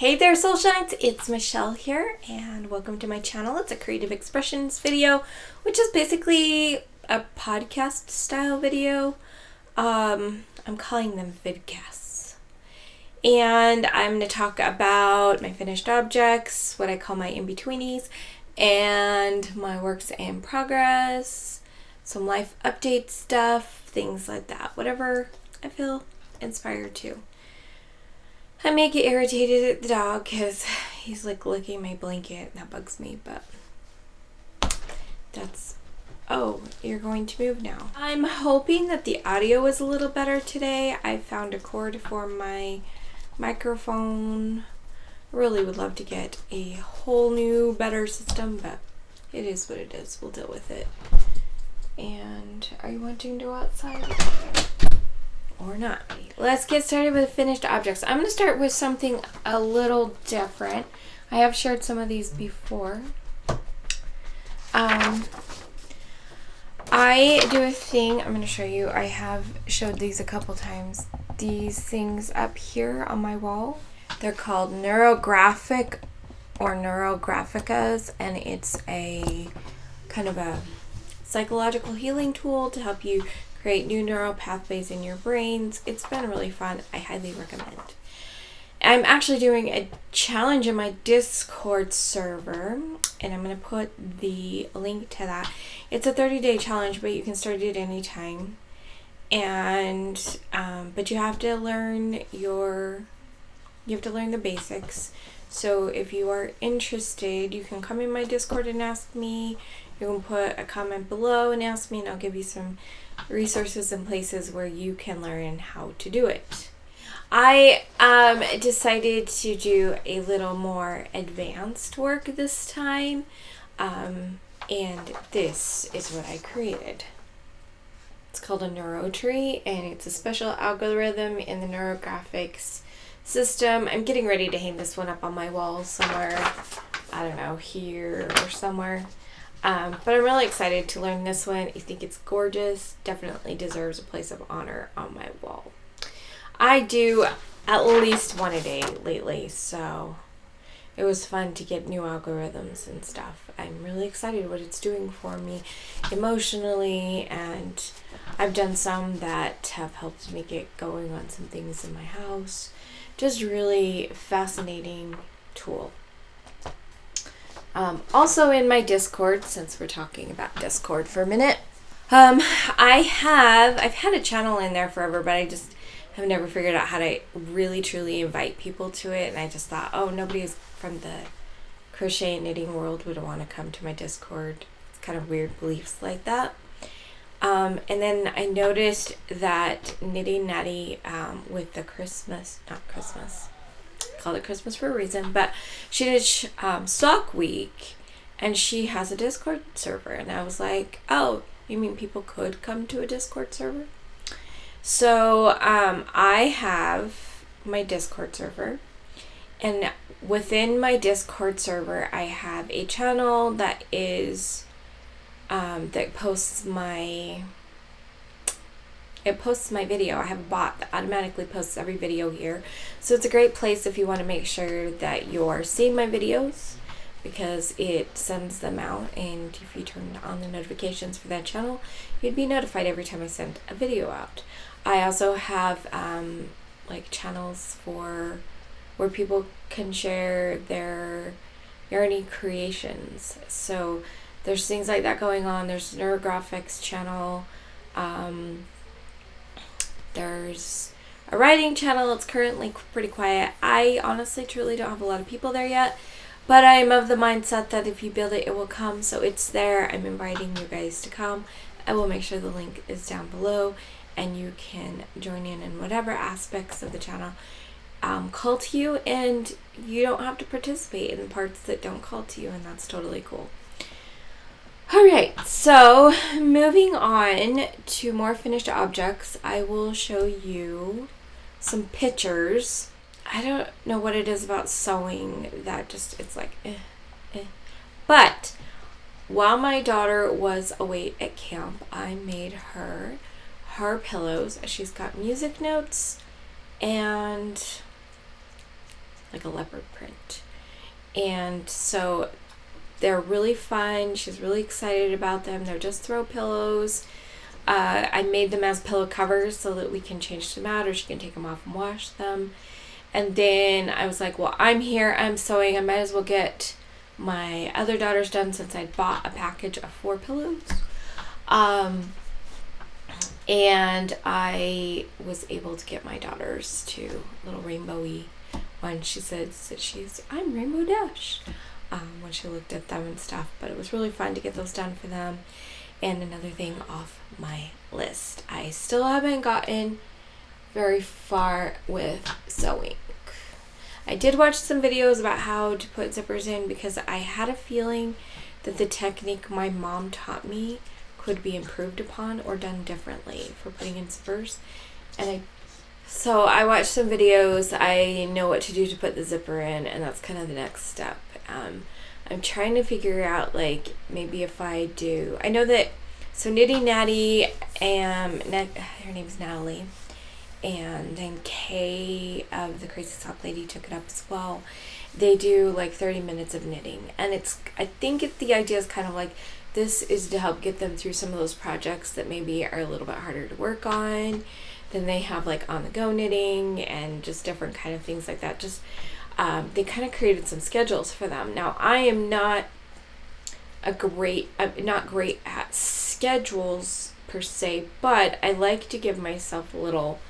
Hey there, Soul Shines! It's Michelle here, and welcome to my channel. It's a creative expressions video, which is basically a podcast style video. I'm calling them vidcasts. And I'm going to talk about my finished objects, what I call my in-betweenies, and my works in progress, some life update stuff, things like that. Whatever I feel inspired to. I may get irritated at the dog because he's like licking my blanket and that bugs me, but that's... Oh, you're going to move now. I'm hoping that the audio is a little better today. I found a cord for my microphone. I really would love to get a whole new, better system, but it is what it is. We'll deal with it. And are you wanting to go outside? Or not. Let's get started with finished objects. I'm going to start with something a little different. I have shared some of these before. I do a thing, I'm going to show you. I have showed these a couple times. These things up here on my wall, they're called neurographic or neurographicas, and it's a kind of a psychological healing tool to help you create new neural pathways in your brains. It's been really fun. I highly recommend. I'm actually doing a challenge in my Discord server, and I'm going to put the link to that. It's a 30-day challenge, but you can start it anytime. And but you have to learn the basics. So if you are interested, you can come in my Discord and ask me. You can put a comment below and ask me, and I'll give you some resources and places where you can learn how to do it. I decided to do a little more advanced work this time, and this is what I created. It's called a neurotree, and it's a special algorithm in the neurographics system. I'm getting ready to hang this one up on my wall somewhere, I don't know, here or somewhere. But I'm really excited to learn this one. I think it's gorgeous. Definitely deserves a place of honor on my wall. I do at least one a day lately, so it was fun to get new algorithms and stuff. I'm really excited what it's doing for me emotionally, and I've done some that have helped me get going on some things in my house. Just really fascinating tool. Also in my Discord, since we're talking about Discord for a minute, I've had a channel in there forever, but I just have never figured out how to really truly invite people to it. And I just thought, oh, nobody from the crochet and knitting world would want to come to my Discord. It's kind of weird beliefs like that. And then I noticed that Knitting Natty with the called it Christmas for a reason, but she did Sock Week, and she has a Discord server, and I was like, oh, you mean people could come to a Discord server? So I have my Discord server, and within my Discord server I have a channel that is that posts my video. I have a bot that automatically posts every video here. So it's a great place if you want to make sure that you're seeing my videos, because it sends them out, and if you turn on the notifications for that channel, you'd be notified every time I send a video out. I also have like channels for where people can share their yarny creations. So there's things like that going on. There's Neurographics channel. There's a writing channel. It's currently pretty quiet. I honestly truly don't have a lot of people there yet, but I'm of the mindset that if you build it, it will come. So it's there. I'm inviting you guys to come. I will make sure the link is down below, and you can join in whatever aspects of the channel call to you, and you don't have to participate in the parts that don't call to you, and that's totally cool. Alright, so moving on to more finished objects, I will show you some pictures. I don't know what it is about sewing that just, it's like, But while my daughter was away at camp, I made her pillows. She's got music notes and like a leopard print. And so they're really fun. She's really excited about them. They're just throw pillows. I made them as pillow covers so that we can change them out, or she can take them off and wash them. And then I was like, well, I'm here, I'm sewing, I might as well get my other daughters done since I bought a package of 4 pillows. And I was able to get my daughters to little rainbowy one. She said that I'm Rainbow Dash when she looked at them and stuff. But it was really fun to get those done for them. And another thing off my list, I still haven't gotten very far with sewing. I did watch some videos about how to put zippers in because I had a feeling that the technique my mom taught me could be improved upon or done differently for putting in zippers. So I watched some videos. I know what to do to put the zipper in, and that's kind of the next step. I'm trying to figure out, like, maybe if I know that, so Knitty Natty, her name's Natalie, and then Kay of the Crazy Sock Lady took it up as well. They do like 30 minutes of knitting, and I think the idea is kind of like, this is to help get them through some of those projects that maybe are a little bit harder to work on. Then they have like on the go knitting and just different kind of things like that. Just they kind of created some schedules for them. Now I am not great at schedules per se, but I like to give myself little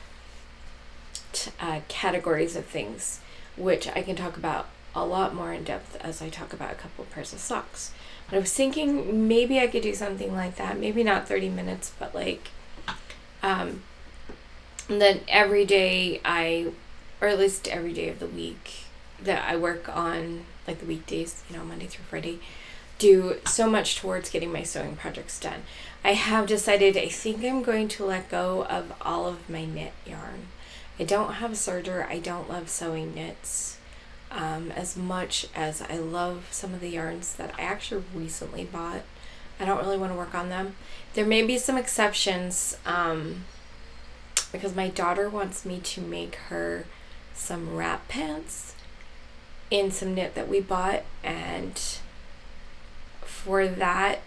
categories of things, which I can talk about a lot more in depth as I talk about a couple of pairs of socks. But I was thinking maybe I could do something like that. Maybe not 30 minutes, but like, and then every day or at least every day of the week that I work on, like the weekdays, Monday through Friday, do so much towards getting my sewing projects done. I have decided I think I'm going to let go of all of my knit yarn. I don't have a serger. I don't love sewing knits as much as I love some of the yarns that I actually recently bought. I don't really want to work on them. There may be some exceptions because my daughter wants me to make her some wrap pants in some knit that we bought, and for that,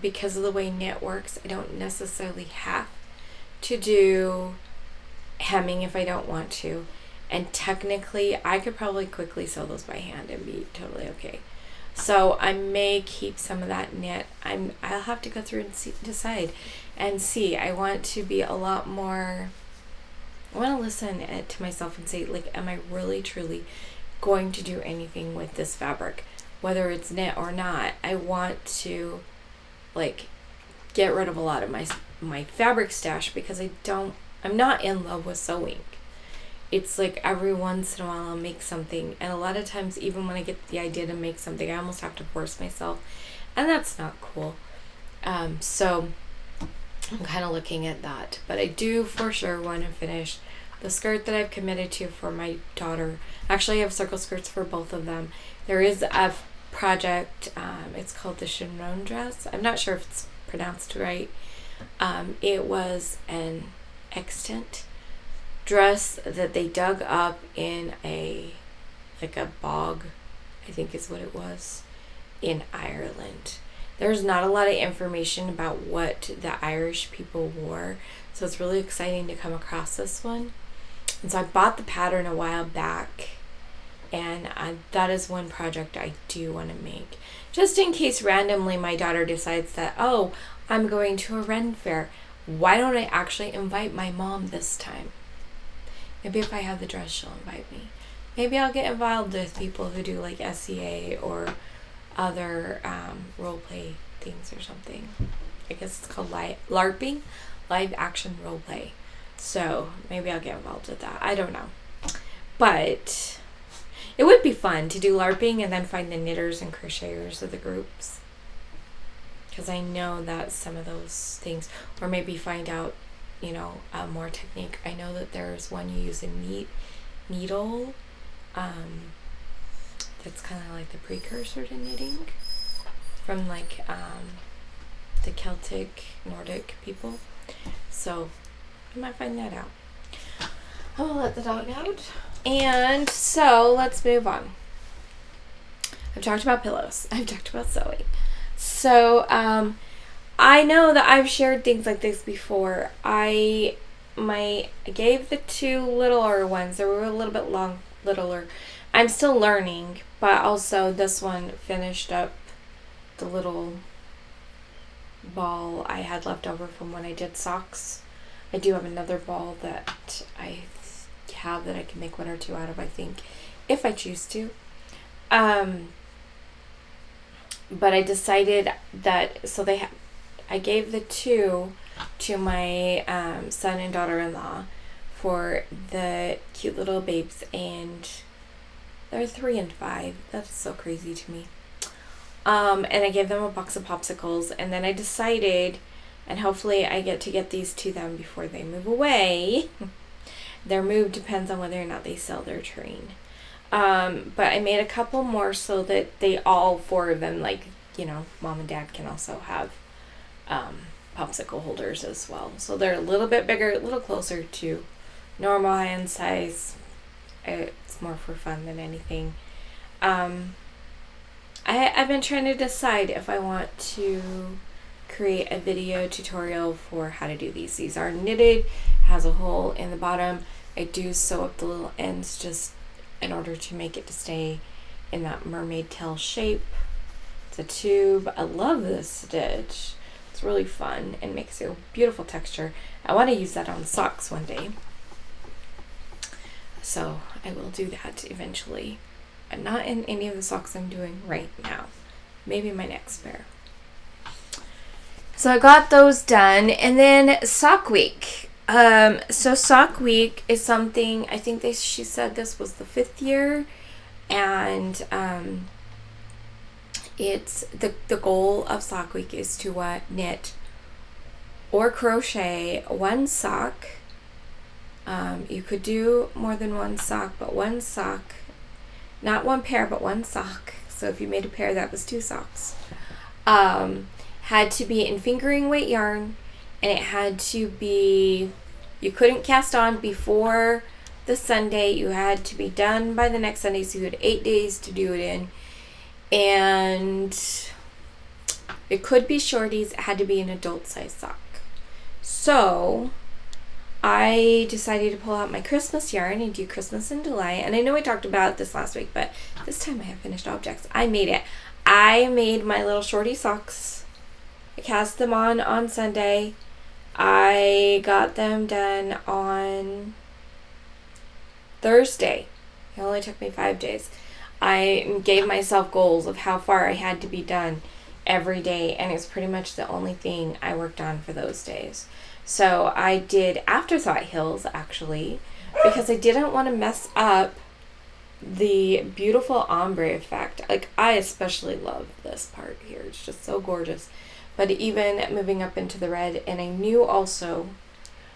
because of the way knit works, I don't necessarily have to do hemming if I don't want to, and technically I could probably quickly sew those by hand and be totally okay. So I may keep some of that knit. I'll have to go through and decide and see. I want to be a lot more, I want to listen to myself and say, like, am I really truly going to do anything with this fabric, whether it's knit or not? I want to like get rid of a lot of my fabric stash because I'm not in love with sewing. It's like every once in a while I'll make something, and a lot of times even when I get the idea to make something, I almost have to force myself, and that's not cool. So I'm kind of looking at that, but I do for sure want to finish the skirt that I've committed to for my daughter. Actually, I have circle skirts for both of them. There is a project, it's called the Chignon dress. I'm not sure if it's pronounced right. It was an extant dress that they dug up in a bog, I think is what it was, in Ireland. There's not a lot of information about what the Irish people wore, so it's really exciting to come across this one. And so I bought the pattern a while back, and that is one project I do want to make. Just in case randomly my daughter decides that, oh, I'm going to a Ren fair. Why don't I actually invite my mom this time? Maybe if I have the dress, she'll invite me. Maybe I'll get involved with people who do like SCA or other role play things or something. I guess it's called LARPing, live action role play. So maybe I'll get involved with that. I don't know. But it would be fun to do LARPing and then find the knitters and crocheters of the groups. Because I know that some of those things, or maybe find out, more technique. I know that there's one you use a needle. That's kind of like the precursor to knitting from like the Celtic Nordic people. So I might find that out. I'll let the dog out. And so let's move on. I've talked about pillows. I've talked about sewing. So I know that I've shared things like this before. I gave the 2 littler ones. They were a little bit littler. I'm still learning, but also this one finished up the little ball I had left over from when I did socks. I do have another ball that I have that I can make 1 or 2 out of, I think, if I choose to. But I decided that, so I gave the 2 to my son and daughter-in-law for the cute little babes, and they're 3 and 5. That's so crazy to me. And I gave them a box of popsicles, and then I decided, and hopefully I get to get these to them before they move away. Their move depends on whether or not they sell their train. But I made a couple more so that they all 4 of them, like, you know, mom and dad can also have popsicle holders as well. So they're a little bit bigger, a little closer to normal hand size. It's more for fun than anything. I've been trying to decide if I want to create a video tutorial for how to do these. These are knitted, has a hole in the bottom. I do sew up the little ends just in order to make it to stay in that mermaid tail shape. It's a tube. I love this stitch. It's really fun and makes a beautiful texture. I want to use that on socks one day. So I will do that eventually. I'm not in any of the socks I'm doing right now. Maybe my next pair. So I got those done. And then sock week. So sock week is something, I think she said this was the 5th year. And it's the goal of sock week is to knit or crochet 1 sock. You could do more than 1 sock, but 1 sock, not 1 pair, but 1 sock. So if you made a pair, that was 2 socks. Had to be in fingering weight yarn, and it had to be, you couldn't cast on before the Sunday. You had to be done by the next Sunday, so you had 8 days to do it in. And it could be shorties. It had to be an adult size sock. So I decided to pull out my Christmas yarn and do Christmas in July. And I know I talked about this last week, but this time I have finished objects. I made it. I made my little shorty socks. I cast them on Sunday. I got them done on Thursday. It only took me 5 days. I gave myself goals of how far I had to be done every day, and it's pretty much the only thing I worked on for those days. So I did afterthought hills, actually, because I didn't want to mess up the beautiful ombre effect. Like, I especially love this part here. It's just so gorgeous. But even moving up into the red, and I knew also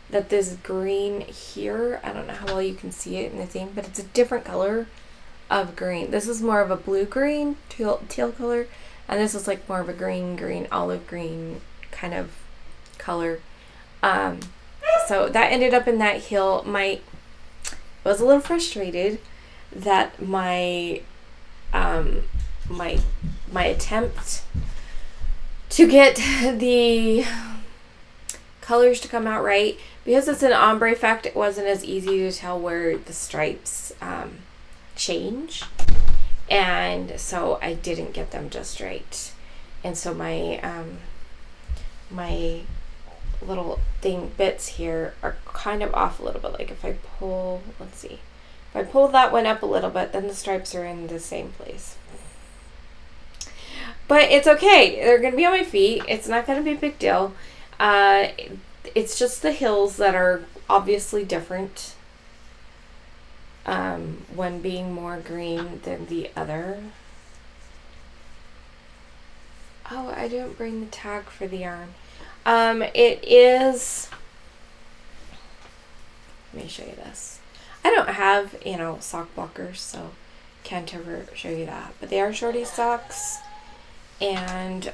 that this green here, I don't know how well you can see it in the thing, but it's a different color of green. This is more of a blue-green, teal color, and this is like more of a green, olive green kind of color. So that ended up in that hill. I was a little frustrated that my attempt to get the colors to come out right, because it's an ombre effect, it wasn't as easy to tell where the stripes change, and so I didn't get them just right. And so my my little bits here are kind of off a little bit. Like if I pull, let's see, if I pull that one up a little bit, then the stripes are in the same place. But it's okay. They're going to be on my feet. It's not going to be a big deal. It's just the hills that are obviously different. One being more green than the other. Oh, I didn't bring the tag for the yarn. It is, let me show you this. I don't have, sock blockers, so can't ever show you that. But they are shorty socks. And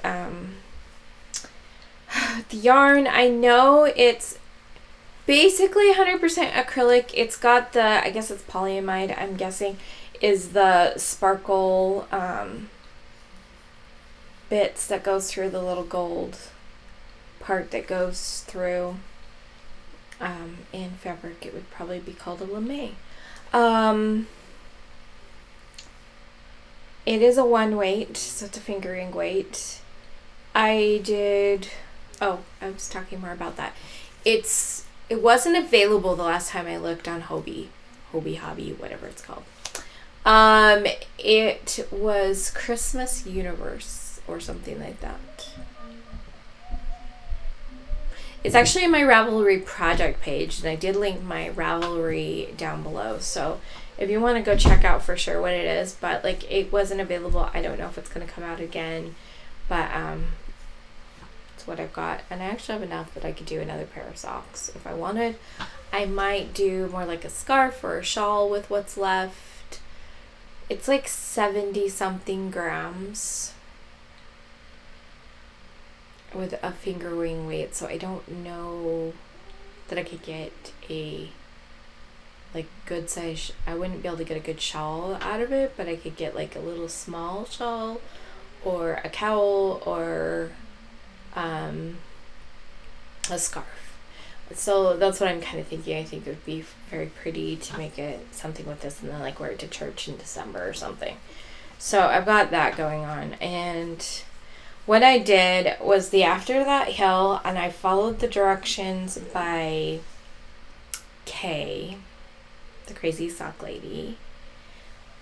the yarn, I know it's basically 100% acrylic. It's got the, I guess it's polyamide, I'm guessing, is the sparkle bits that goes through the little gold part that goes through. In fabric, it would probably be called a lame. It is a 1 weight, so it's a fingering weight. I was talking more about that. It wasn't available the last time I looked on Hobby, whatever it's called. It was Christmas Universe or something like that. It's actually in my Ravelry project page, and I did link my Ravelry down below. So if you want to go check out for sure what it is, but like it wasn't available. I don't know if it's going to come out again, but it's what I've got. And I actually have enough that I could do another pair of socks if I wanted. I might do more like a scarf or a shawl with what's left. It's like 70 something grams with a fingering weight, so I don't know that I could get a like good size. I wouldn't be able to get a good shawl out of it, but I could get like a little small shawl or a cowl or a scarf. So that's what I'm kind of thinking. I think it would be very pretty to make it something with this and then like wear it to church in December or something. So I've got that going on. And what I did was the After That Hill, and I followed the directions by Kay, the Crazy Sock Lady,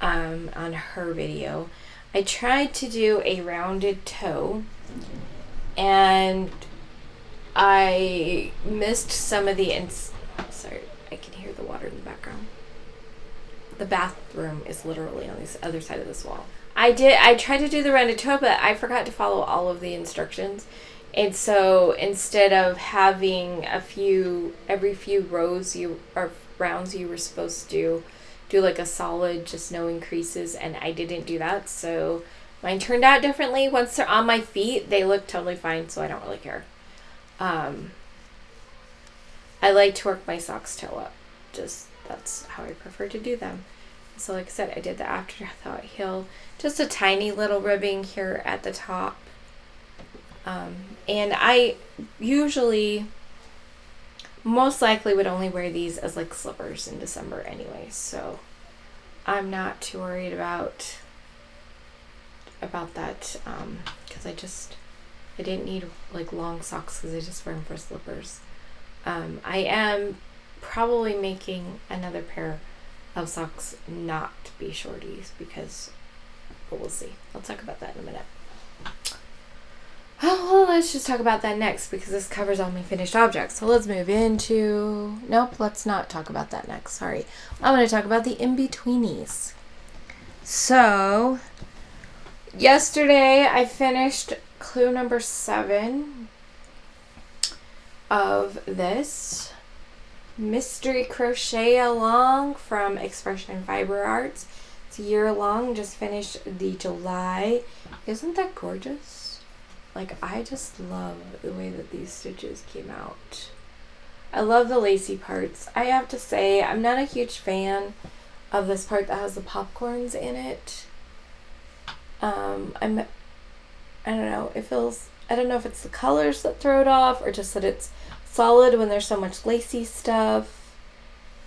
on her video. I tried to do a rounded toe, and I missed some of the sorry, I can hear the water in the background. The bathroom is literally on the other side of this wall. I tried to do the rounded toe, but I forgot to follow all of the instructions. And so instead of having every few rows or rounds you were supposed to do like a solid, just no increases, and I didn't do that. So mine turned out differently. Once they're on my feet, they look totally fine, so I don't really care. I like to work my socks toe up. Just that's how I prefer to do them. So like I said, I did the After That Hill, just a tiny little ribbing here at the top. And I usually, most likely would only wear these as like slippers in December anyway. So I'm not too worried about that, because I didn't need like long socks because I just wear them for slippers. I am probably making another pair of socks not be shorties but we'll see. I'll talk about that in a minute. Oh, well, let's just talk about that next because this covers all my finished objects. So let's move into, nope, let's not talk about that next. Sorry. I'm going to talk about the Inbetweenies. So yesterday I finished clue number 7 of this mystery crochet along from Expression Fiber Arts. It's a year long, just finished the July. Isn't that gorgeous? Like, I just love the way that these stitches came out. I love the lacy parts. I have to say, I'm not a huge fan of this part that has the popcorns in it. I don't know, I don't know if it's the colors that throw it off or just that it's solid when there's so much lacy stuff.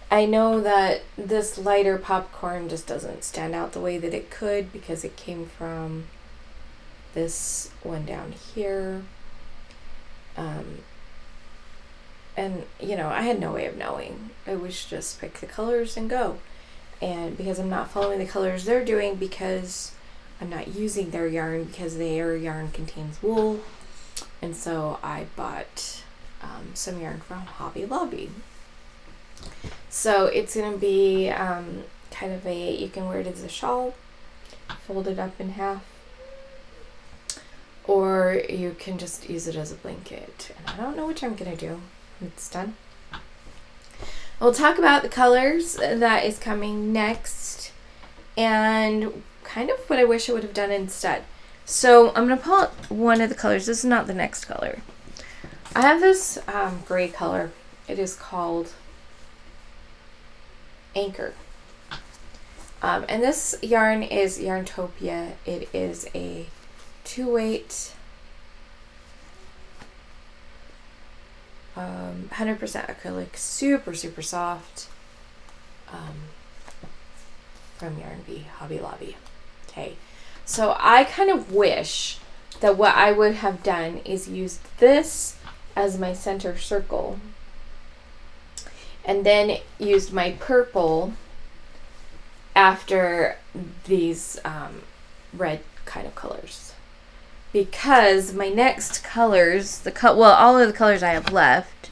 I know that this lighter popcorn just doesn't stand out the way that it could because it came from this one down here. And I had no way of knowing. I was just pick the colors and go. And because I'm not following the colors they're doing, because I'm not using their yarn, because their yarn contains wool, and so I bought some yarn from Hobby Lobby. So it's going to be kind of you can wear it as a shawl, fold it up in half, or you can just use it as a blanket. And I don't know which I'm going to do when it's done. We'll talk about the colors that is coming next and kind of what I wish I would have done instead. So I'm going to pull out one of the colors. This is not the next color. I have this gray color, It is called Anchor. And this yarn is Yarntopia. It is a 2-weight, 100% acrylic, super, super soft, from Yarn Bee, Hobby Lobby. Okay, so I kind of wish that what I would have done is used this as my center circle, and then used my purple after these red kind of colors, because my next colors, all of the colors I have left,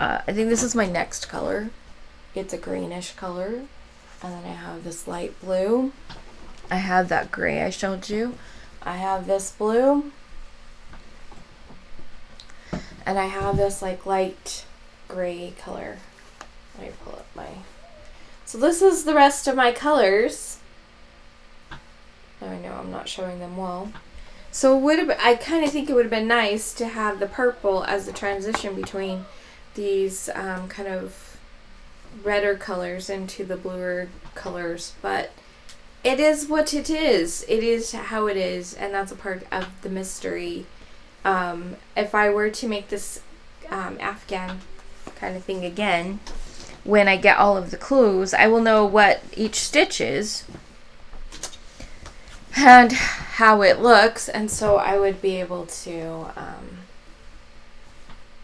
I think this is my next color. It's a greenish color, and then I have this light blue. I have that gray I showed you. I have this blue, and I have this like light gray color. Let me pull up my... So this is the rest of my colors. I know I'm not showing them well. So I kind of think it would have been nice to have the purple as the transition between these kind of redder colors into the bluer colors, but it is what it is. It is how it is, and that's a part of the mystery. If I were to make this Afghan kind of thing again, when I get all of the clues, I will know what each stitch is and how it looks, and so I would be able to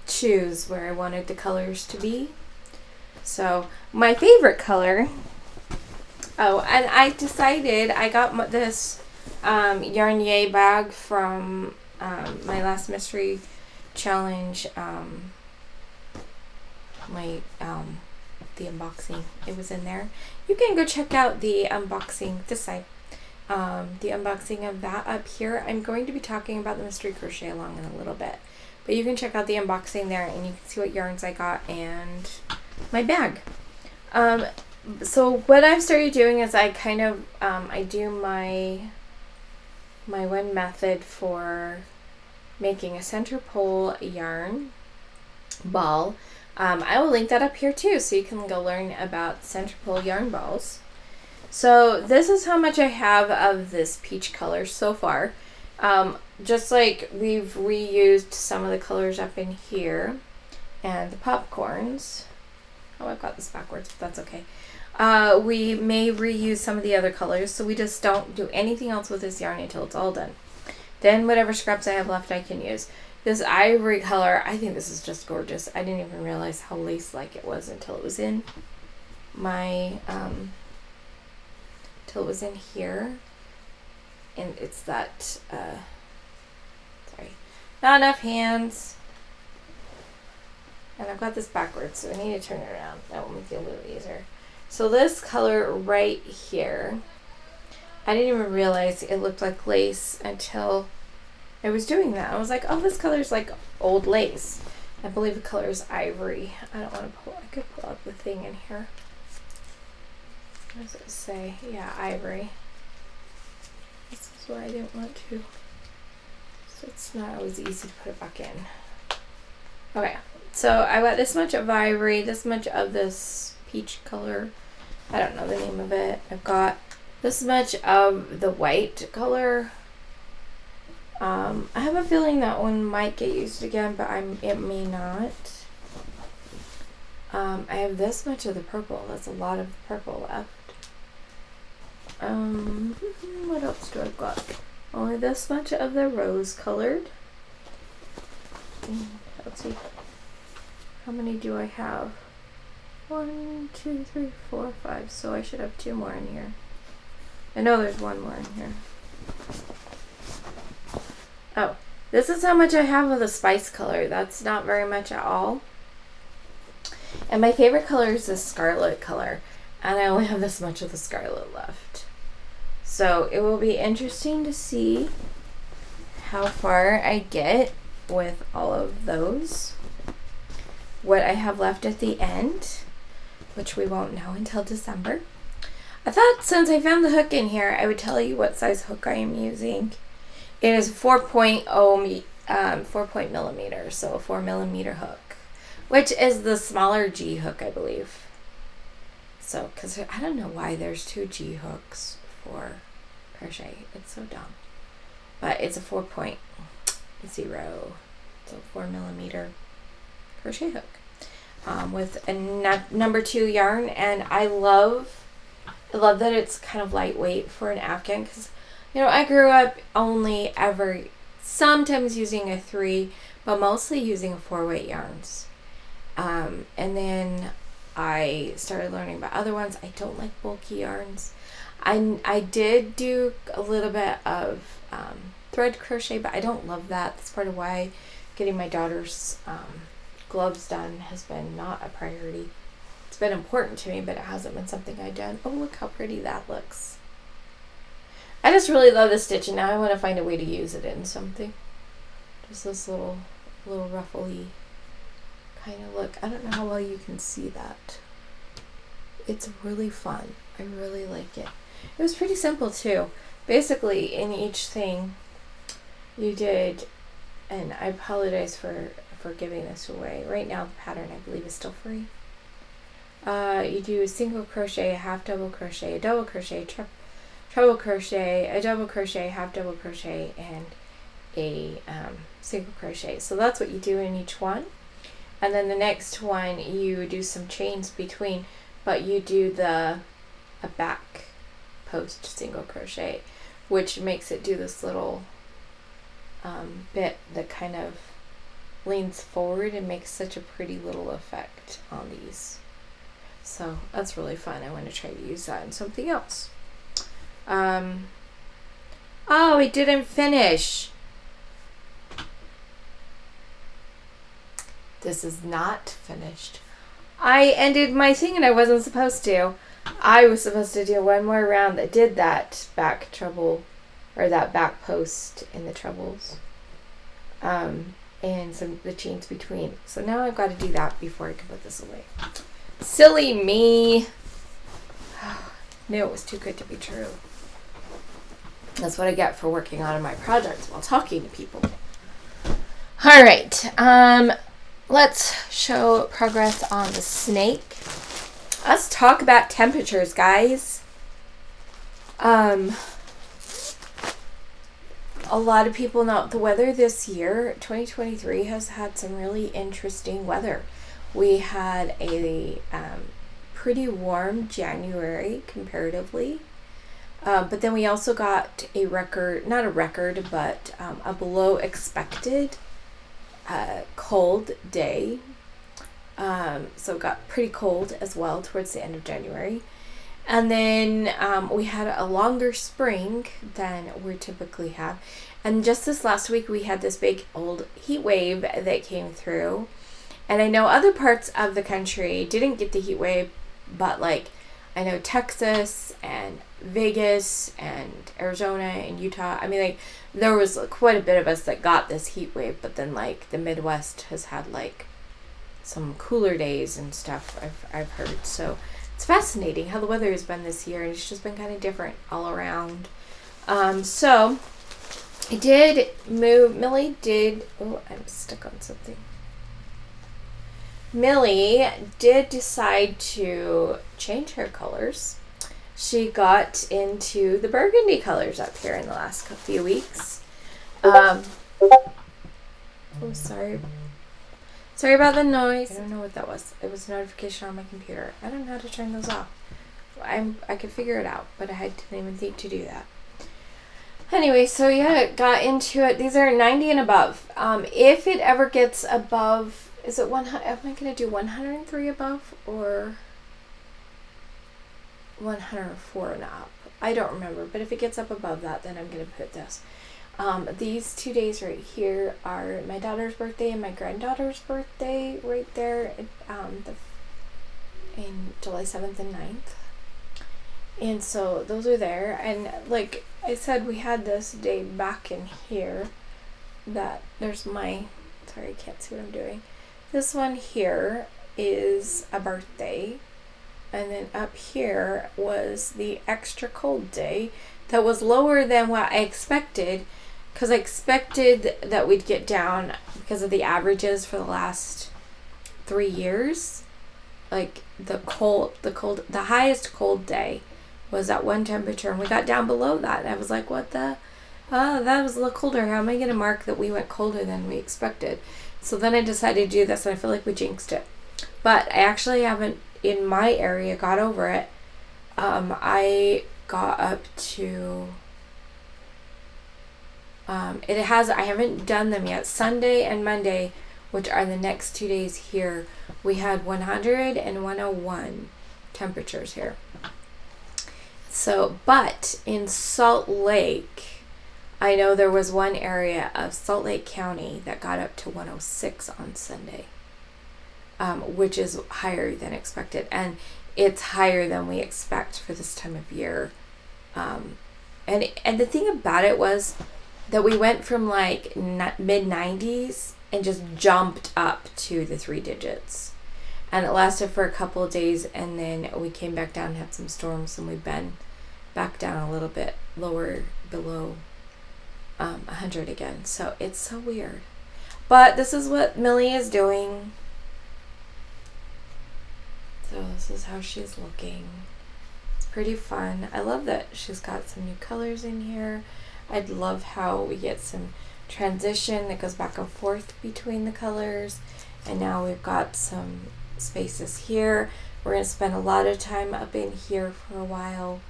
choose where I wanted the colors to be. So my favorite color, and I decided, I got this Yarnier bag from my last mystery challenge, the unboxing. It was in there. You can go check out the unboxing this side. The unboxing of that up here. I'm going to be talking about the mystery crochet along in a little bit, but you can check out the unboxing there, and you can see what yarns I got and my bag. So what I've started doing is I kind of I do my one method for making a center pole yarn ball. I will link that up here too, so you can go learn about center pole yarn balls. So this is how much I have of this peach color so far. Just like we've reused some of the colors up in here and the popcorns. Oh, I've got this backwards, but that's okay. We may reuse some of the other colors, so we just don't do anything else with this yarn until it's all done. Then whatever scraps I have left I can use. This ivory color, I think this is just gorgeous. I didn't even realize how lace-like it was until it was in my, till it was in here. And it's that, sorry, not enough hands. And I've got this backwards, so I need to turn it around. That will make it a little easier. So this color right here, I didn't even realize it looked like lace until I was doing that. I was like, oh, this color is like old lace. I believe the color is ivory. I don't want to pull, I could pull up the thing in here. What does it say? Yeah, ivory. This is why I didn't want to. So it's not always easy to put it back in. Okay, so I got this much of ivory, this much of this peach color. I don't know the name of it. I've got this much of the white color. I have a feeling that one might get used again, but it may not. I have this much of the purple. That's a lot of purple left. What else do I got? Only this much of the rose colored. Let's see. How many do I have? 1, 2, 3, 4, 5. So I should have 2 more in here. I know there's 1 more in here. Oh, this is how much I have of the spice color. That's not very much at all. And my favorite color is the scarlet color. And I only have this much of the scarlet left. So it will be interesting to see how far I get with all of those. What I have left at the end, which we won't know until December. I thought since I found the hook in here, I would tell you what size hook I am using. It is 4.0 4 millimeter, so a 4 millimeter hook, which is the smaller G hook, I believe. So, because I don't know why there's 2 G hooks for crochet. It's so dumb. But it's a 4.0, so 4mm crochet hook with a number 2 yarn. And I love that it's kind of lightweight for an Afghan, because, you know, I grew up only ever sometimes using a 3, but mostly using 4-weight yarns. And then I started learning about other ones. I don't like bulky yarns. I did do a little bit of thread crochet, but I don't love that. That's part of why getting my daughter's gloves done has been not a priority. It's been important to me, but it hasn't been something I've done. Oh, look how pretty that looks. I just really love the stitch, and now I want to find a way to use it in something. Just this little ruffly kind of look. I don't know how well you can see that. It's really fun. I really like it. It was pretty simple too. Basically, in each thing you did, and I apologize for giving this away. Right now the pattern, I believe, is still free. You do a single crochet, a half double crochet, a double crochet, treble crochet, a double crochet, half double crochet, and a single crochet. So that's what you do in each one. And then the next one you do some chains between, but you do a back post single crochet, which makes it do this little bit that kind of leans forward and makes such a pretty little effect on these. So that's really fun. I want to try to use that in something else. Oh, we didn't finish. This is not finished. I ended my thing and I wasn't supposed to. I was supposed to do one more round that did that back treble, or that back post in the trebles, and some the chains between. So now I've got to do that before I can put this away. Silly me. Knew it was too good to be true. That's what I get for working on my projects while talking to people. All right. Let's show progress on the snake. Let's talk about temperatures, guys. A lot of people know the weather this year, 2023, has had some really interesting weather. We had a pretty warm January comparatively, but then we also got a record, not a record, but a below expected cold day. So it got pretty cold as well towards the end of January. And then we had a longer spring than we typically have. And just this last week, we had this big old heat wave that came through. And I know other parts of the country didn't get the heat wave, but like I know Texas and Vegas and Arizona and Utah. I mean, like there was quite a bit of us that got this heat wave, but then like the Midwest has had like some cooler days and stuff, I've heard. So it's fascinating how the weather has been this year, and it's just been kind of different all around. So I did move. Millie did. Oh, I'm stuck on something. Millie did decide to change her colors. She got into the burgundy colors up here in the last few weeks. Oh, sorry. Sorry about the noise. I don't know what that was. It was a notification on my computer. I don't know how to turn those off. I could figure it out, but I didn't even think to do that. Anyway, so yeah, got into it. These are 90 and above. If it ever gets above, is it 100? Am I going to do 103 above or 104 and up? I don't remember, but if it gets up above that, then I'm going to put this. These 2 days right here are my daughter's birthday and my granddaughter's birthday right there in July 7th and 9th. And so those are there. And like I said, we had this day back in here that there's my, sorry, I can't see what I'm doing. This one here is a birthday. And then up here was the extra cold day that was lower than what I expected, because I expected that we'd get down because of the averages for the last 3 years, like the highest cold day was at one temperature, and we got down below that. And I was like, what the? That was a little colder. How am I going to mark that we went colder than we expected? So then I decided to do this, and I feel like we jinxed it. But I actually haven't, in my area, got over it. I got up to, I haven't done them yet. Sunday and Monday, which are the next 2 days here, we had 100 and 101 temperatures here. So, but in Salt Lake, I know there was one area of Salt Lake County that got up to 106 on Sunday, which is higher than expected. And it's higher than we expect for this time of year. And the thing about it was that we went from like mid-90s and just jumped up to the 3 digits. And it lasted for a couple of days, and then we came back down and had some storms, and we've been back down a little bit lower, below 100 again. So it's so weird. But this is what Millie is doing. So this is how she's looking. It's pretty fun. I love that she's got some new colors in here. I'd love how we get some transition that goes back and forth between the colors. And now we've got some spaces here. We're going to spend a lot of time up in here for a while,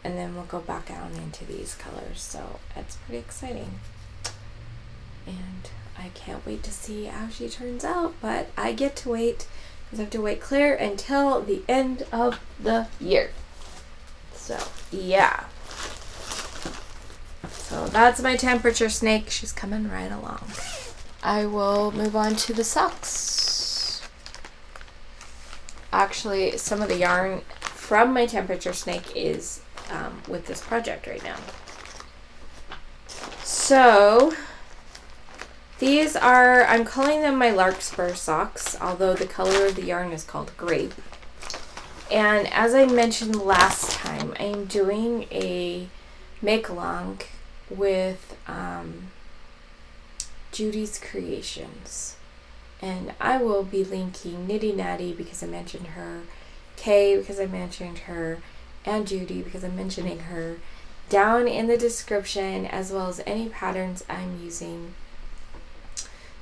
and then we'll go back out into these colors. So it's pretty exciting. And I can't wait to see how she turns out, but I get to wait because I have to wait clear until the end of the year. So yeah. So that's my temperature snake. She's coming right along. I will move on to the socks. Actually, some of the yarn from my temperature snake is with this project right now. So these are, I'm calling them my larkspur socks, although the color of the yarn is called grape. And as I mentioned last time, I'm doing a make-along with Judy's Creations. And I will be linking Nitty Natty because I mentioned her, Kay because I mentioned her, and Judy because I'm mentioning her down in the description, as well as any patterns I'm using.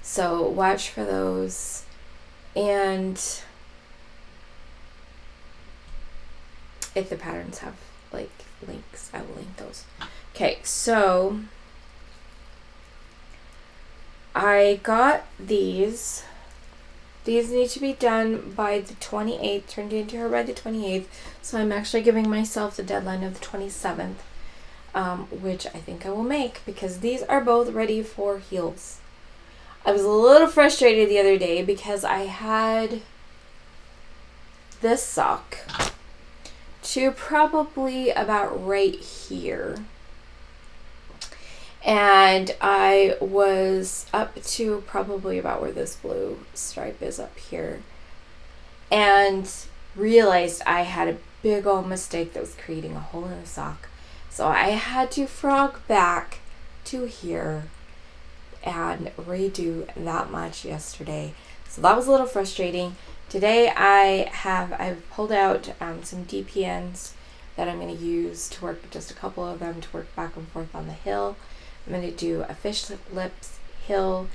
So watch for those. And if the patterns have like links, I will link those. Okay, so I got these. These need to be done by the 28th, turned into her by the 28th. So I'm actually giving myself the deadline of the 27th, which I think I will make because these are both ready for heels. I was a little frustrated the other day because I had this sock to probably about right here. And I was up to probably about where this blue stripe is up here. And realized I had a big old mistake that was creating a hole in the sock. So I had to frog back to here and redo that much yesterday. So that was a little frustrating. Today I've pulled out some DPNs that I'm going to use to work, just a couple of them to work back and forth on the hill. I'm going to do a fish lips hill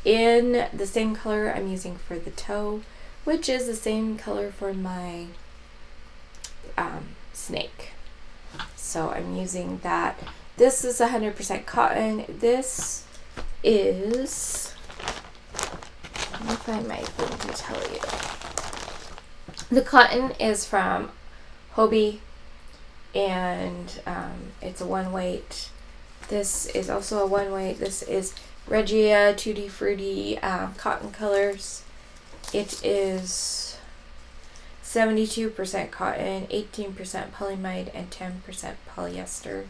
in the same color I'm using for the toe, which is the same color for my snake. So I'm using that. This is 100% cotton. This is, let me find my thing to tell you. The cotton is from Hobie, and it's a one weight. This is also a one weight. This is Regia Tutti Frutti cotton colors. It is 72% cotton, 18% polyamide, and 10% polyester.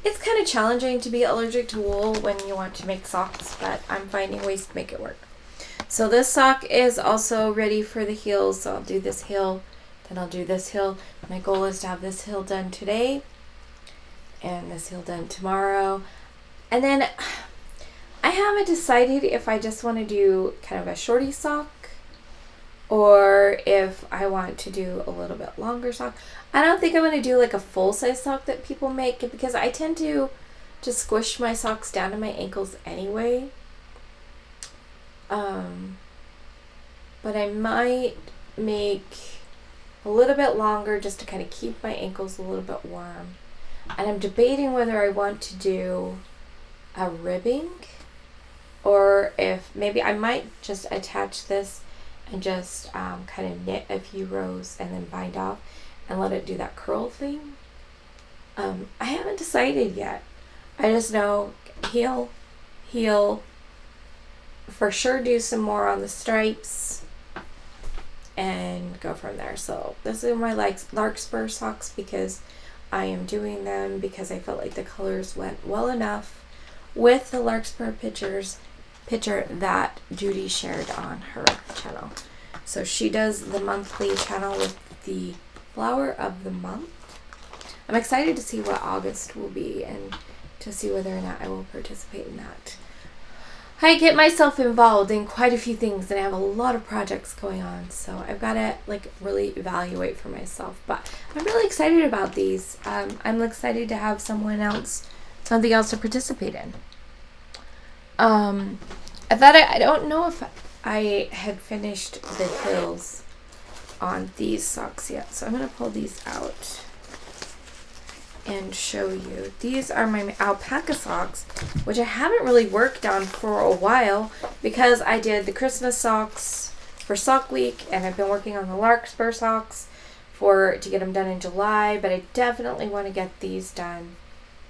It's kind of challenging to be allergic to wool when you want to make socks, but I'm finding ways to make it work. So this sock is also ready for the heels. So I'll do this heel, then I'll do this heel. My goal is to have this heel done today and this heel done tomorrow. And then I haven't decided if I just want to do kind of a shorty sock or if I want to do a little bit longer sock. I don't think I'm going to do like a full-size sock that people make because I tend to just squish my socks down to my ankles anyway. But I might make a little bit longer just to kind of keep my ankles a little bit warm. And I'm debating whether I want to do a ribbing or if maybe I might just attach this and just kind of knit a few rows and then bind off and let it do that curl thing. I haven't decided yet. I just know heel, for sure do some more on the stripes and go from there. So this is my larkspur socks because I am doing them because I felt like the colors went well enough with the larkspur picture that Judy shared on her channel. So she does the monthly channel with the flower of the month. I'm excited to see what August will be and to see whether or not I will participate in that. I get myself involved in quite a few things and I have a lot of projects going on, so I've got to like really evaluate for myself. But I'm really excited about these. I'm excited to have something else to participate in. I don't know if I had finished the hills on these socks yet, so I'm going to pull these out and show you. These are my alpaca socks, which I haven't really worked on for a while because I did the Christmas socks for Sock Week and I've been working on the larkspur socks to get them done in July, but I definitely want to get these done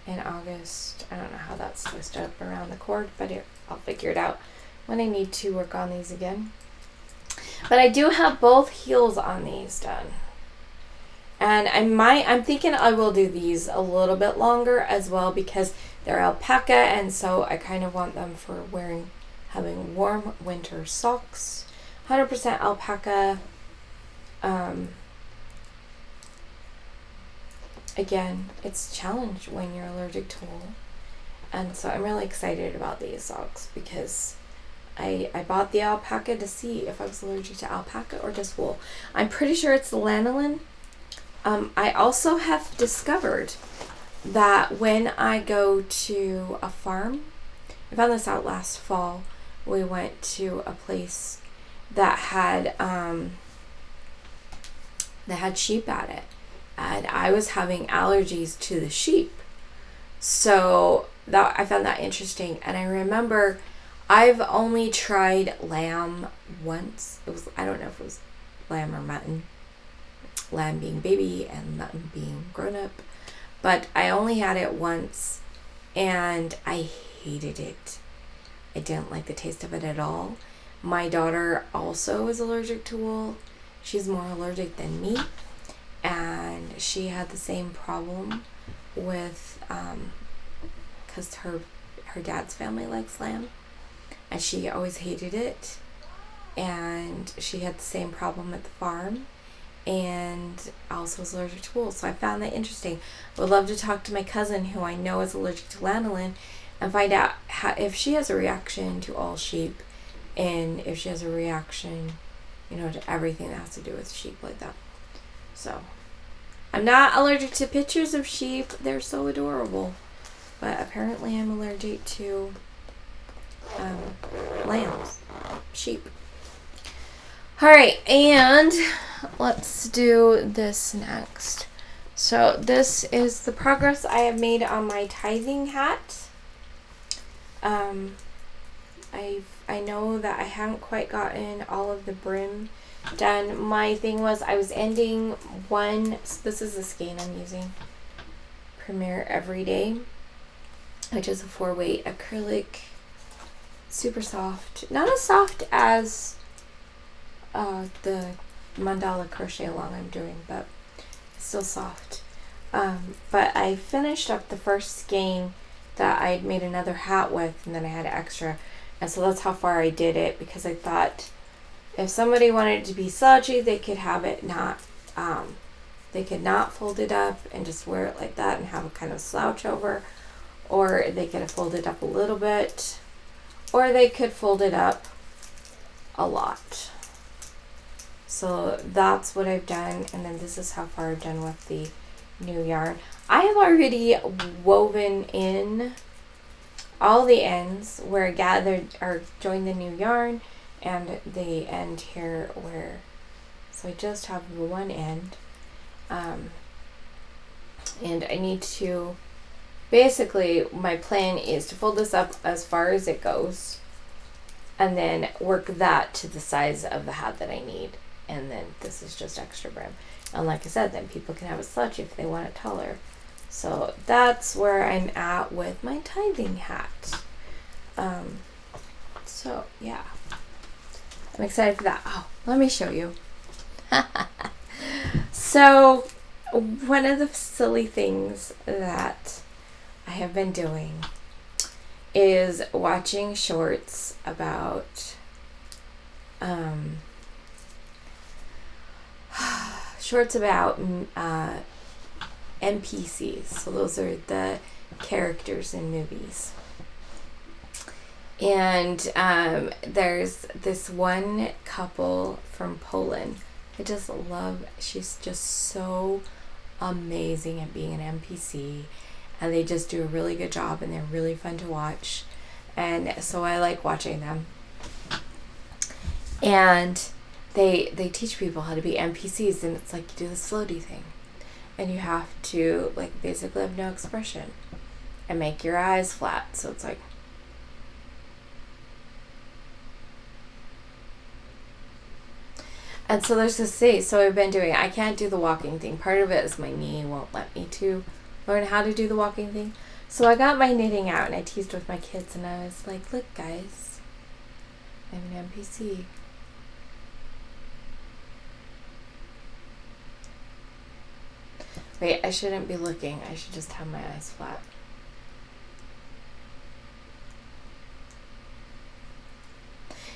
in August. I don't know how that's twisted up around the cord, but I'll figure it out when I need to work on these again. But I do have both heels on these done. And I'm thinking I will do these a little bit longer as well because they're alpaca, and so I kind of want them for having warm winter socks. 100% alpaca. Again, it's a challenge when you're allergic to wool. And so I'm really excited about these socks because I bought the alpaca to see if I was allergic to alpaca or just wool. I'm pretty sure it's the lanolin. I also have discovered that when I go to a farm, I found this out last fall. We went to a place that had sheep at it, and I was having allergies to the sheep. So I found that interesting, and I remember I've only tried lamb once. I don't know if it was lamb or mutton. Lamb being baby and mutton being grown up, but I only had it once and I hated it. I didn't like the taste of it at all. My daughter also is allergic to wool. She's more allergic than me, and she had the same problem with because her dad's family likes lamb and she always hated it, and she had the same problem at the farm and also was allergic to wool. So I found that interesting. I would love to talk to my cousin who I know is allergic to lanolin and find out if she has a reaction to all sheep and if she has a reaction, to everything that has to do with sheep like that. So I'm not allergic to pictures of sheep. They're so adorable. But apparently I'm allergic to lambs, sheep. Alright, and let's do this next. So this is the progress I have made on my tithing hat. I know that I haven't quite gotten all of the brim done. My thing was I was ending so this is the skein I'm using. Premier Everyday, which is a 4-weight acrylic, super soft. Not as soft as the mandala crochet along I'm doing, but it's still soft. But I finished up the first skein that I had made another hat with, and then I had extra, and so that's how far I did it, because I thought if somebody wanted it to be slouchy, they could have it they could not fold it up and just wear it like that and have a kind of slouch over, or they could have folded up a little bit. or they could fold it up a lot. So that's what I've done, and then this is how far I've done with the new yarn. I have already woven in all the ends where I gathered or joined the new yarn, and the end here where, so I just have one end, and I need to, basically my plan is to fold this up as far as it goes and then work that to the size of the hat that I need, and then this is just extra brim, and like I said, then people can have a slouch if they want it taller. So that's where I'm at with my tithing hat. So yeah, I'm excited for that. Oh, let me show you. So one of the silly things that I have been doing is watching shorts about NPCs. So those are the characters in movies. And there's this one couple from Poland. I just love, she's just so amazing at being an NPC, and they just do a really good job, and they're really fun to watch, and so I like watching them. And they teach people how to be NPCs, and it's like you do this floaty thing, and you have to like basically have no expression and make your eyes flat, so it's like, and so there's this thing, so I've been doing, I can't do the walking thing. Part of it is my knee won't let me to learn how to do the walking thing. So I got my knitting out and I teased with my kids, and I was like, look guys, I'm an NPC. Wait, I shouldn't be looking. I should just have my eyes flat.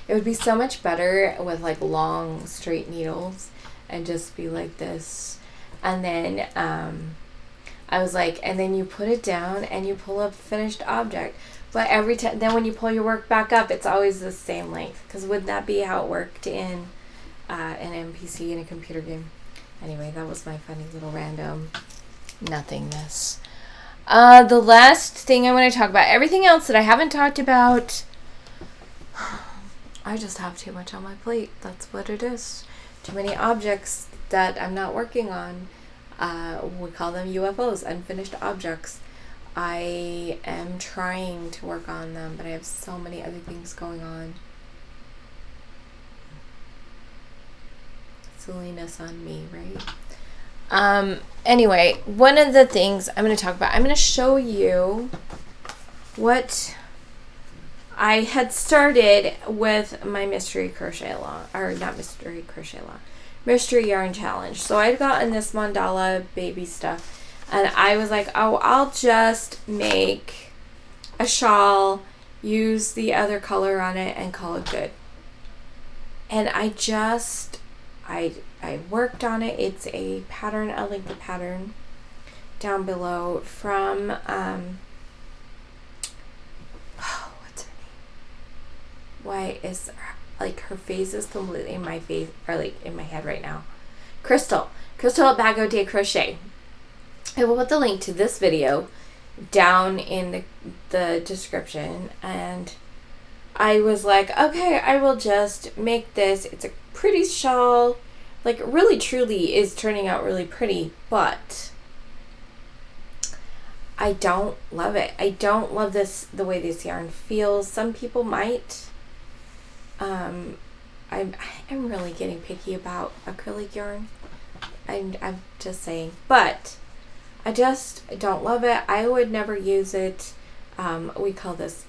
It would be so much better with like long straight needles and just be like this. And then I was like, and then you put it down and you pull up finished object. But every time, then when you pull your work back up, it's always the same length. Because wouldn't that be how it worked in an NPC in a computer game? Anyway, that was my funny little random nothingness. The last thing I want to talk about, everything else that I haven't talked about, I just have too much on my plate. That's what it is. Too many objects that I'm not working on. We call them UFOs, unfinished objects. I am trying to work on them, but I have so many other things going on. Silliness on me, right? Anyway, one of the things I'm going to talk about, I'm going to show you what I had started with my mystery crochet along, or not mystery crochet along, mystery yarn challenge. So I'd gotten this mandala baby stuff, and I was like, oh, I'll just make a shawl, use the other color on it, and call it good. And I worked on it. It's a pattern. I'll link the pattern down below from what's her name? Why is like her face is completely in my face, or like in my head right now. Crystal at Bago de Crochet. I will put the link to this video down in the description, and I was like, okay, I will just make this. It's a pretty shawl, like really truly is turning out really pretty, but I don't love it. I don't love this, the way this yarn feels. Some people might. I'm really getting picky about acrylic yarn. I'm just saying, but I just don't love it. I would never use it. We call this,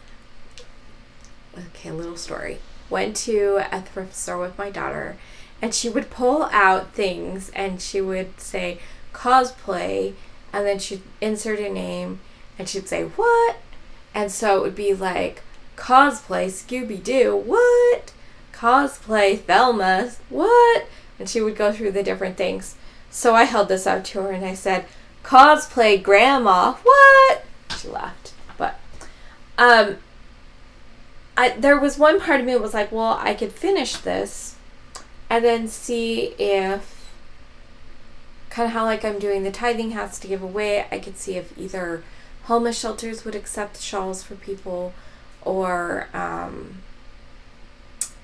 okay, a little story. Went to a thrift store with my daughter, and she would pull out things and she would say cosplay, and then she'd insert a name and she'd say what, and so it would be like cosplay Scooby-Doo, what, cosplay Thelma, what, and she would go through the different things. So I held this out to her and I said cosplay Grandma, what? She laughed. But there was one part of me that was like, well, I could finish this and then see if, kind of how like I'm doing the tithing hats to give away, I could see if either homeless shelters would accept shawls for people, or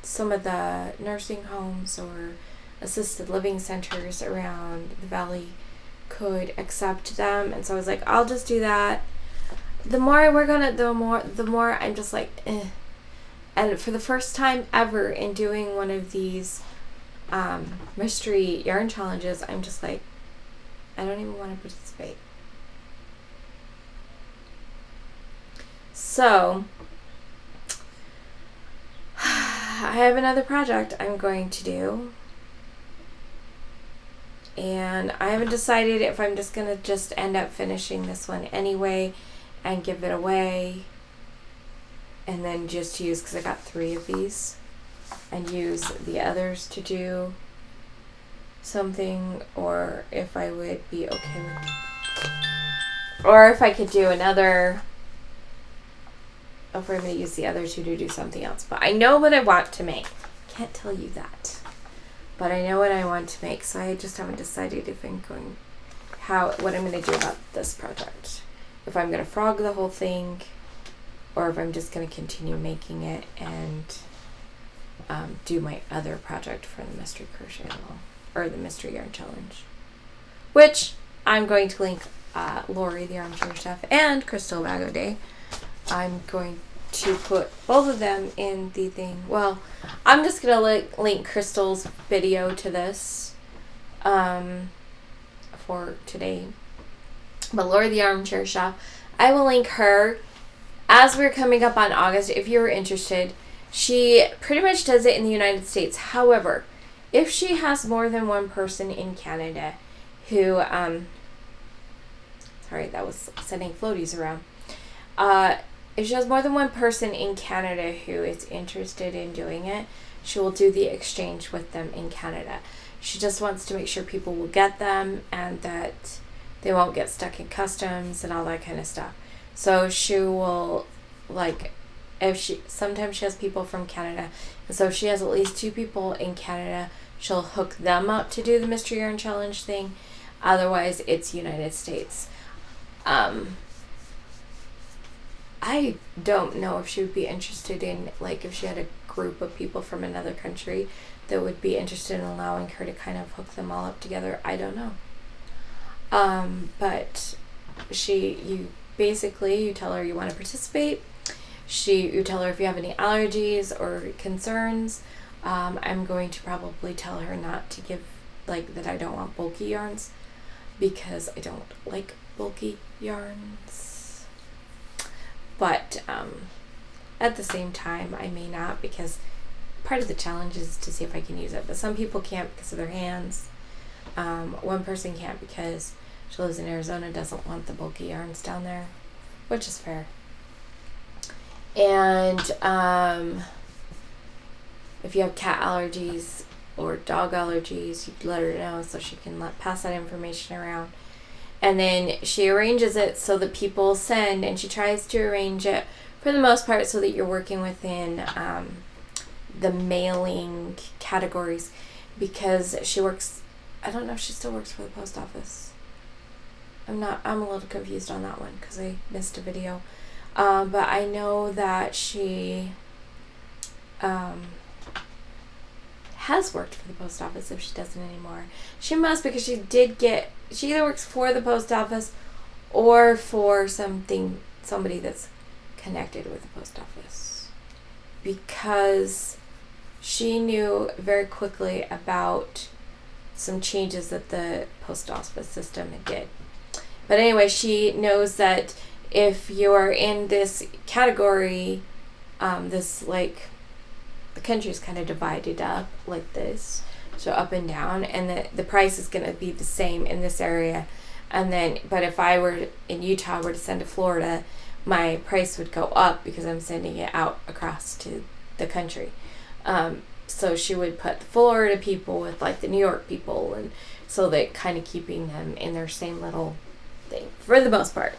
some of the nursing homes or assisted living centers around the valley could accept them. And so I was like, I'll just do that. The more I work on it, the more I'm just like, eh. And for the first time ever in doing one of these mystery yarn challenges, I'm just like, I don't even want to participate. So I have another project I'm going to do, and I haven't decided if I'm just gonna just end up finishing this one anyway and give it away, and then just use, because I got 3 of these, and use the others to do something, or if I would be okay with, or if I could do another, if I'm going to use the other 2 to do something else. But I know what I want to make. Can't tell you that, but I know what I want to make, so I just haven't decided if I'm going, what I'm going to do about this project. If I'm going to frog the whole thing, or if I'm just going to continue making it and do my other project for the mystery crochet along, or the mystery yarn challenge, which I'm going to link Lori the Armchair Chef and Crystal Bago Day. I'm going to put both of them in the thing. Well, I'm just going to link Crystal's video to this for today. But Lori the Armchair Chef, I will link her as we're coming up on August if you're interested. She pretty much does it in the United States. However, if she has more than one person in Canada who, sorry, that was sending floaties around. If she has more than one person in Canada who is interested in doing it, she will do the exchange with them in Canada. She just wants to make sure people will get them and that they won't get stuck in customs and all that kind of stuff. So she will, like, sometimes she has people from Canada, and so if she has at least 2 people in Canada, she'll hook them up to do the Mystery Yarn Challenge thing. Otherwise, it's United States. I don't know if she would be interested in, like, if she had a group of people from another country that would be interested in allowing her to kind of hook them all up together. I don't know. But you tell her you want to participate. You tell her if you have any allergies or concerns. I'm going to probably tell her not to give, like, that I don't want bulky yarns, because I don't like bulky yarns. But at the same time, I may not, because part of the challenge is to see if I can use it. But some people can't because of their hands. One person can't because she lives in Arizona, doesn't want the bulky yarns down there, which is fair. And if you have cat allergies or dog allergies, you let her know so she can pass that information around. And then she arranges it so that people send, and she tries to arrange it for the most part so that you're working within the mailing categories, because she works, I don't know if she still works for the post office. I'm a little confused on that one because I missed a video. But I know that she has worked for the post office if she doesn't anymore. She must, because she either works for the post office or for somebody that's connected with the post office, because she knew very quickly about some changes that the post office system did. But anyway, she knows that if you're in this category, the country's kind of divided up like this, so up and down, and the price is going to be the same in this area. And then, but if I were in Utah, were to send to Florida, my price would go up because I'm sending it out across to the country. So she would put the Florida people with like the New York people, and so they kind of keeping them in their same little thing for the most part.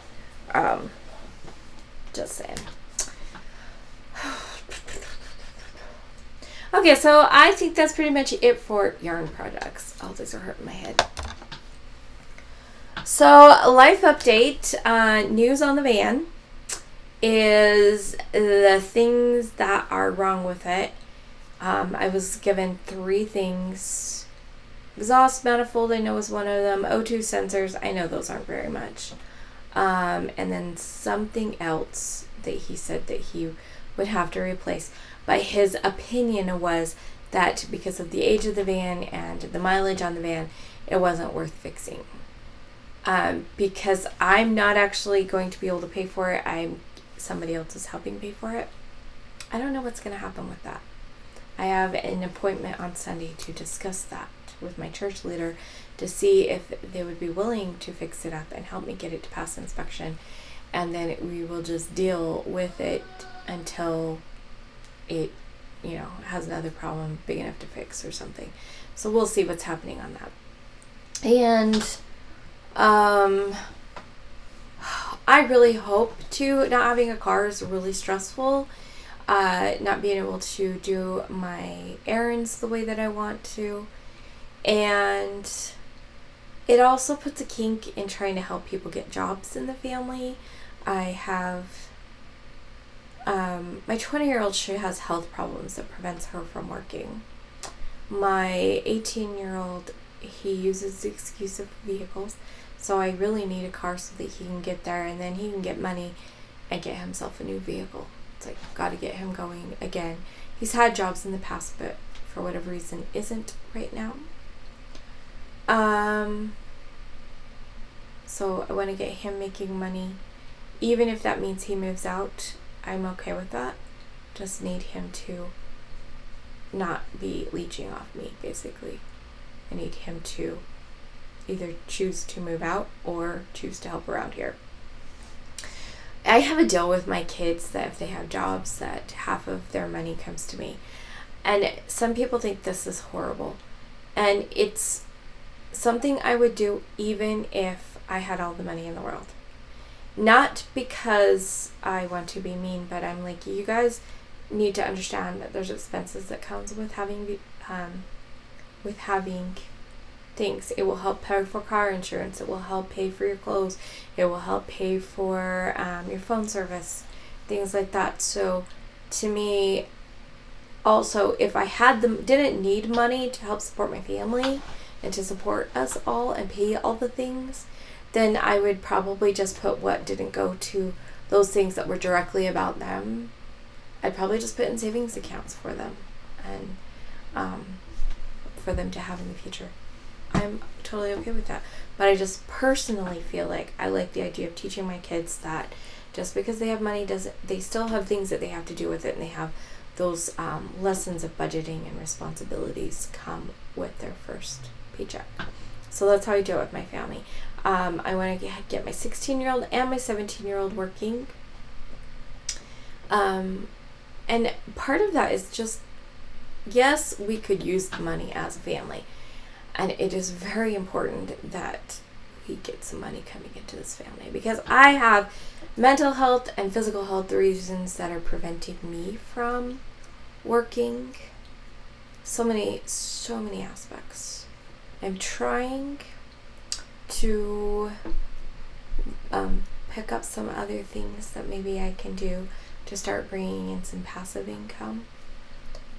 Just saying. Okay, so I think that's pretty much it for yarn products. Oh, these are hurting my head. So, life update, news on the van is the things that are wrong with it. I was given 3 things. Exhaust manifold, I know, is one of them. O2 sensors, I know those aren't very much. And then something else that he said that he would have to replace. But his opinion was that because of the age of the van and the mileage on the van, it wasn't worth fixing. Because I'm not actually going to be able to pay for it. Somebody else is helping pay for it. I don't know what's going to happen with that. I have an appointment on Sunday to discuss that with my church leader to see if they would be willing to fix it up and help me get it to pass inspection. And then we will just deal with it until it, has another problem big enough to fix or something. So we'll see what's happening on that. And I really hope not having a car is really stressful. Not being able to do my errands the way that I want to. And it also puts a kink in trying to help people get jobs in the family. I have my 20-year-old, she has health problems that prevents her from working. My 18-year-old, he uses the excuse of vehicles, so I really need a car so that he can get there, and then he can get money and get himself a new vehicle. It's like, got to get him going again. He's had jobs in the past, but for whatever reason isn't right now. So I want to get him making money. Even if that means he moves out, I'm okay with that. Just need him to not be leeching off me, basically. I need him to either choose to move out or choose to help around here. I have a deal with my kids that if they have jobs, that half of their money comes to me. And some people think this is horrible. And it's something I would do even if I had all the money in the world. Not because I want to be mean, but I'm like, you guys need to understand that there's expenses that comes with having things. It will help pay for car insurance. It will help pay for your clothes. It will help pay for your phone service, things like that. So to me, also, if I didn't need money to help support my family and to support us all and pay all the things, then I would probably just put what didn't go to those things that were directly about them. I'd probably just put in savings accounts for them and for them to have in the future. I'm totally okay with that. But I just personally feel like I like the idea of teaching my kids that just because they have money they still have things that they have to do with it, and they have those lessons of budgeting and responsibilities come with their first paycheck. So that's how I do it with my family. I want to get my 16-year-old and my 17-year-old working. And part of that is just, yes, we could use the money as a family. And it is very important that we get some money coming into this family, because I have mental health and physical health reasons that are preventing me from working. So many aspects. I'm trying to pick up some other things that maybe I can do to start bringing in some passive income.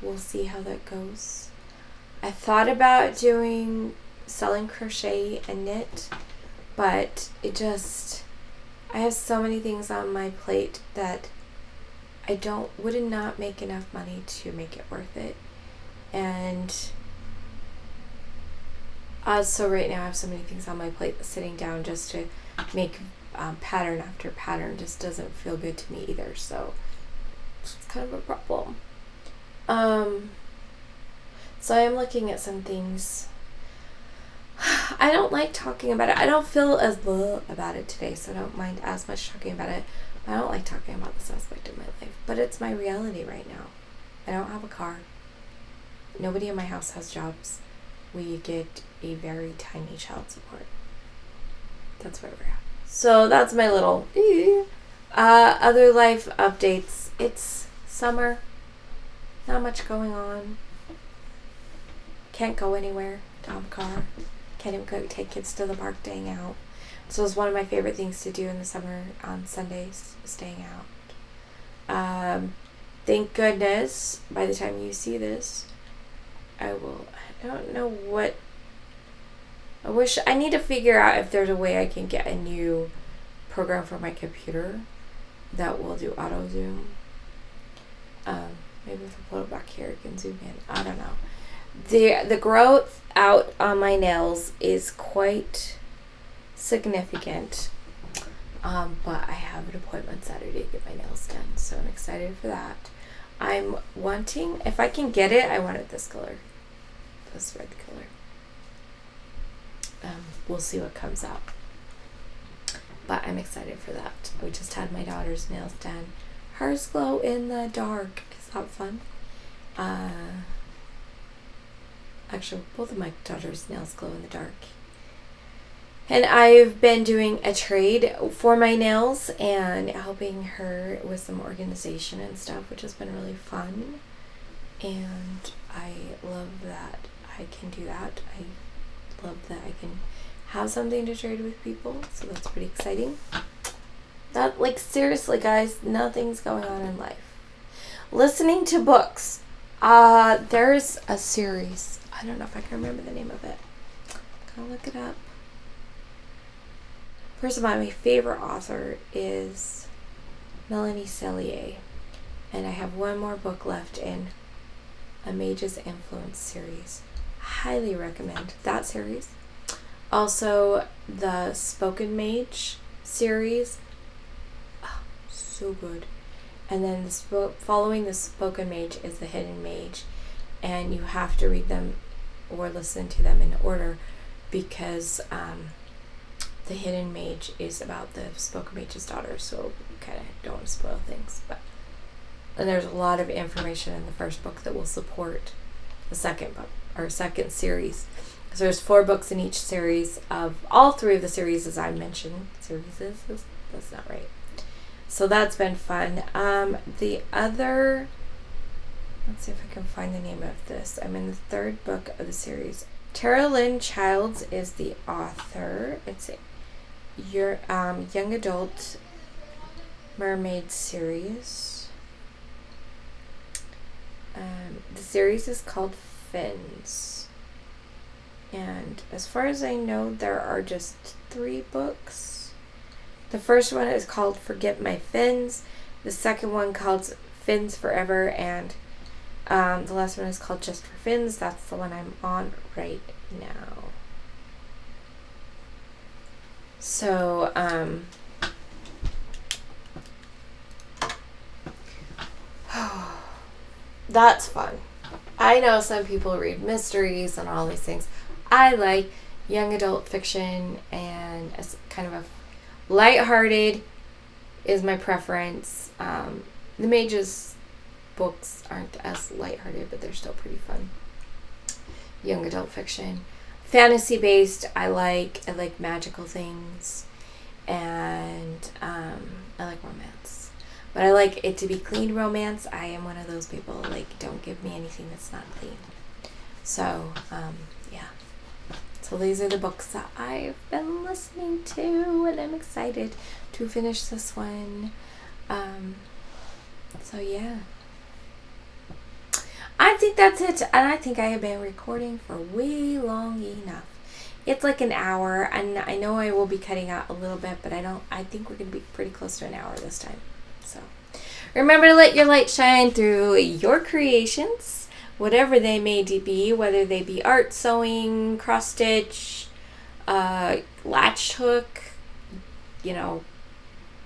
We'll see how that goes. I thought about selling crochet and knit, but I have so many things on my plate that would not make enough money to make it worth it. And so right now I have so many things on my plate that sitting down just to make pattern after pattern just doesn't feel good to me either. So it's kind of a problem. So I am looking at some things. I don't like talking about it. I don't feel as blah about it today, so I don't mind as much talking about it. I don't like talking about this aspect of my life, but it's my reality right now. I don't have a car. Nobody in my house has jobs. We get a very tiny child support. That's where we're at. So that's my little other life updates. It's summer. Not much going on. Can't go anywhere. Don't have a car. Can't even go take kids to the park to hang out. So it's one of my favorite things to do in the summer on Sundays, staying out. Thank goodness, by the time you see this, I don't know what, I need to figure out if there's a way I can get a new program for my computer that will do auto zoom. Maybe if I pull it back here, it can zoom in. I don't know. The growth out on my nails is quite significant. But I have an appointment Saturday to get my nails done, so I'm excited for that. I'm wanting, if I can get it, I want it this color. This red color. We'll see what comes out. But I'm excited for that. We just had my daughter's nails done. Hers glow in the dark. Is that fun? Actually, both of my daughter's nails glow in the dark. And I've been doing a trade for my nails and helping her with some organization and stuff, which has been really fun. And I love that I can do that. I love that I can have something to trade with people, so that's pretty exciting. That, like, seriously, guys, nothing's going on in life. Listening to books. There's a series. I don't know if I can remember the name of it. I'm gonna look it up. First of all, my favorite author is Melanie Cellier, and I have one more book left in a Mage's Influence series. Highly recommend that series. Also, the Spoken Mage series. Oh, so good. And then following the Spoken Mage is the Hidden Mage, and you have to read them or listen to them in order because the Hidden Mage is about the Spoken Mage's daughter, so kind of don't want to spoil things. And there's a lot of information in the first book that will support the second book or second series. So there's 4 books in each series of all 3 of the series, as I mentioned. That's not right. So that's been fun. The other, let's see if I can find the name of this. I'm in the 3rd book of the series. Tara Lynn Childs is the author. It's your young adult mermaid series. The series is called Fins. And as far as I know, there are just 3 books. The first one is called Forget My Fins. The second one called Fins Forever. And the last one is called Just for Fins. That's the one I'm on right now. So, that's fun. I know some people read mysteries and all these things. I like young adult fiction, and as kind of a lighthearted is my preference. The Mage's books aren't as lighthearted, but they're still pretty fun. Young adult fiction. Fantasy based, I like magical things, and I like romance. But I like it to be clean romance. I am one of those people, like, don't give me anything that's not clean. So, yeah. So these are the books that I've been listening to, and I'm excited to finish this one. So yeah. I think that's it, and I think I have been recording for way long enough. It's like an hour, and I know I will be cutting out a little bit, but I think we're going to be pretty close to an hour this time. So remember to let your light shine through your creations, whatever they may be, whether they be art, sewing, cross stitch, latch hook,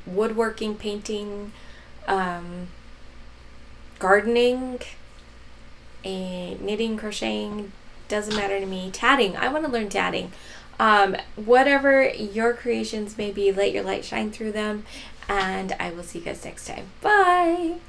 woodworking, painting, gardening, and knitting, crocheting, doesn't matter to me. Tatting, I want to learn tatting. Whatever your creations may be, let your light shine through them, and I will see you guys next time. Bye!